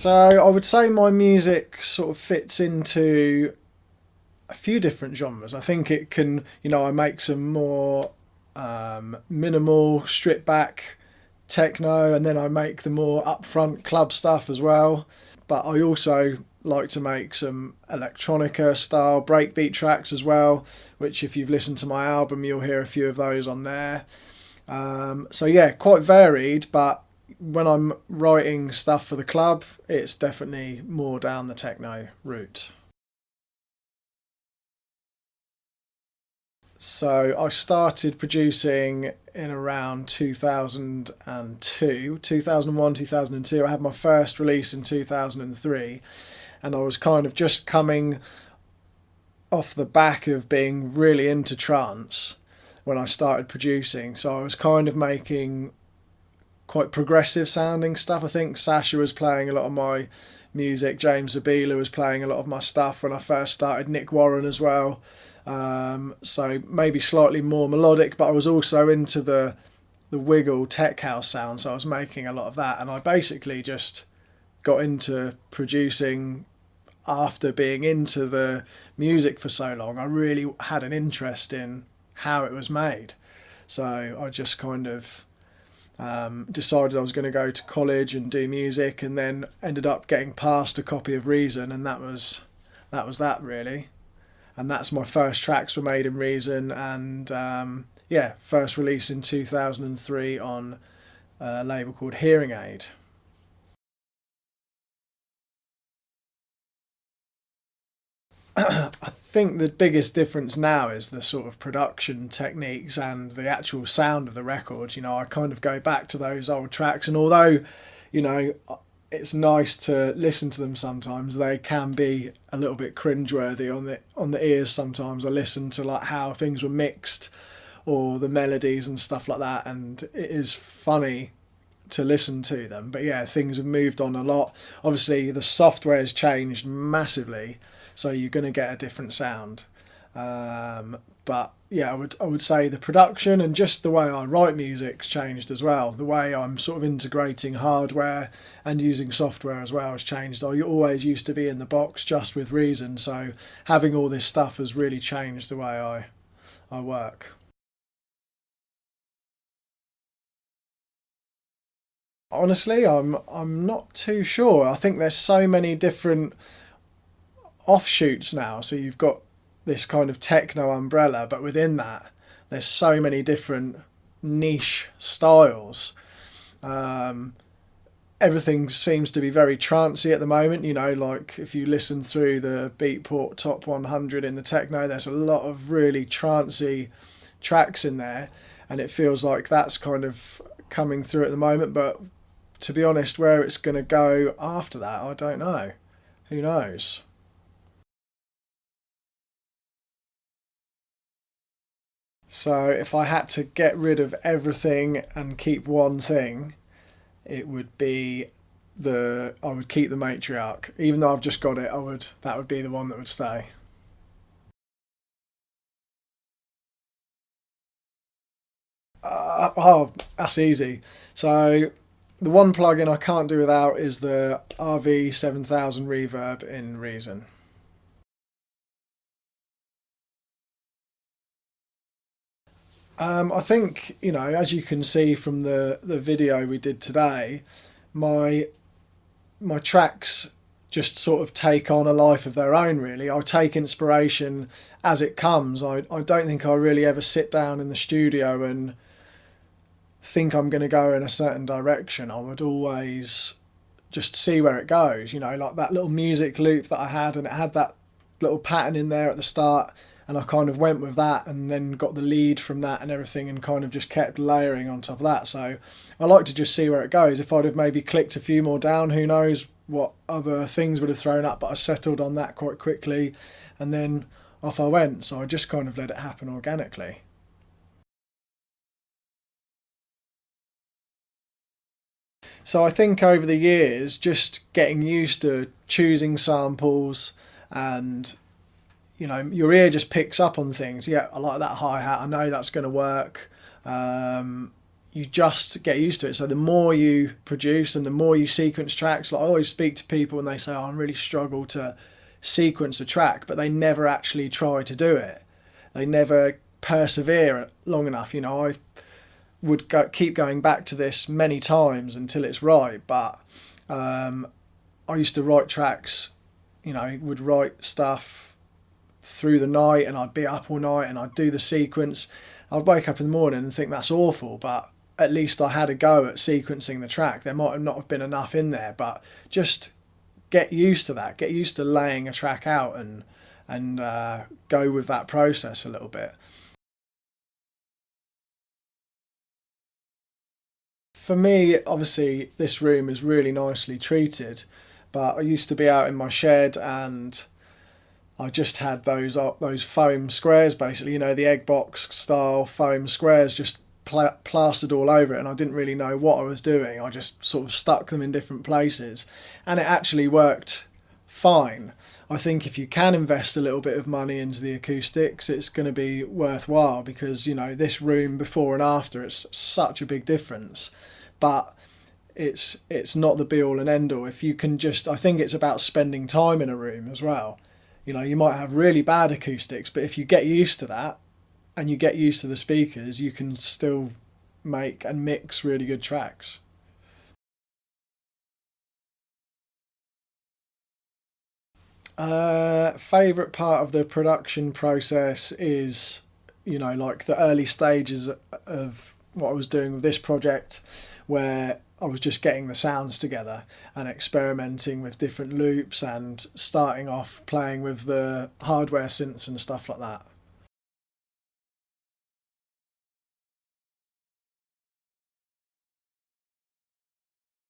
So I would say my music sort of fits into a few different genres. I think it can, I make some more minimal, stripped back techno, and then I make the more upfront club stuff as well. But I also like to make some electronica style breakbeat tracks as well, which if you've listened to my album, you'll hear a few of those on there. So yeah, quite varied, but when I'm writing stuff for the club, it's definitely more down the techno route. So I started producing in around 2002, 2001, 2002. I had my first release in 2003, and I was kind of just coming off the back of being really into trance when I started producing. So I was kind of making quite progressive sounding stuff. I think Sasha was playing a lot of my music. James Zabila was playing a lot of my stuff when I first started. Nick Warren as well. So maybe slightly more melodic, but I was also into the wiggle tech house sound. So I was making a lot of that, and I basically just got into producing after being into the music for so long. I really had an interest in how it was made. So I just kind of decided I was going to go to college and do music, and then ended up getting passed a copy of Reason, and that was that really. And that's my first tracks were made in Reason, and yeah, first release in 2003 on a label called Hearing Aid. I think the biggest difference now is the sort of production techniques and the actual sound of the records. I kind of go back to those old tracks, and although, it's nice to listen to them sometimes, they can be a little bit cringeworthy on the ears sometimes. I listen to like how things were mixed or the melodies and stuff like that, and it is funny to listen to them. But yeah, things have moved on a lot. Obviously the software has changed massively, so you're going to get a different sound. But yeah, I would say the production and just the way I write music's changed as well. The way I'm sort of integrating hardware and using software as well has changed. I always used to be in the box just with Reason, so having all this stuff has really changed the way I work. Honestly, I'm not too sure. I think there's so many different offshoots now. So you've got this kind of techno umbrella, but within that, there's so many different niche styles. Everything seems to be very trancey at the moment. Like if you listen through the Beatport Top 100 in the techno, there's a lot of really trancey tracks in there, and it feels like that's kind of coming through at the moment. But to be honest, where it's going to go after that, I don't know. Who knows? So if I had to get rid of everything and keep one thing, it would be I would keep the matriarch. Even though I've just got it, that would be the one that would stay. Oh, that's easy. So the one plugin I can't do without is the RV7000 reverb in Reason. I think, as you can see from the video we did today, my tracks just sort of take on a life of their own, really. I take inspiration as it comes. I don't think I really ever sit down in the studio and think I'm going to go in a certain direction. I would always just see where it goes, like that little music loop that I had, and it had that little pattern in there at the start, and I kind of went with that and then got the lead from that and everything, and kind of just kept layering on top of that. So I like to just see where it goes. If I'd have maybe clicked a few more down, who knows what other things would have thrown up, but I settled on that quite quickly, and then off I went. So I just kind of let it happen organically. So I think over the years, just getting used to choosing samples, and your ear just picks up on things. Yeah, I like that hi-hat, I know that's going to work. you just get used to it. So the more you produce and the more you sequence tracks, like I always speak to people and they say, oh, I really struggle to sequence a track, but they never actually try to do it. They never persevere long enough. You know, I would keep going back to this many times until it's right, but I used to write tracks, you know, would write stuff through the night, and I'd be up all night and I'd do the sequence. I'd wake up in the morning and think that's awful, but at least I had a go at sequencing the track. There might have not have been enough in there, but just get used to that. Get used to laying a track out and go with that process a little bit. For me, obviously, this room is really nicely treated, but I used to be out in my shed and I just had those foam squares, basically, you know, the egg box style foam squares just plastered all over it, and I didn't really know what I was doing. I just sort of stuck them in different places, and it actually worked fine. I think if you can invest a little bit of money into the acoustics, it's going to be worthwhile, because, you know, this room before and after, it's such a big difference. But it's not the be all and end all. If you can just, I think it's about spending time in a room as well. You know, you might have really bad acoustics, but if you get used to that and you get used to the speakers, you can still make and mix really good tracks. Favourite part of the production process is, you know, like the early stages of what I was doing with this project, where I was just getting the sounds together and experimenting with different loops and starting off playing with the hardware synths and stuff like that.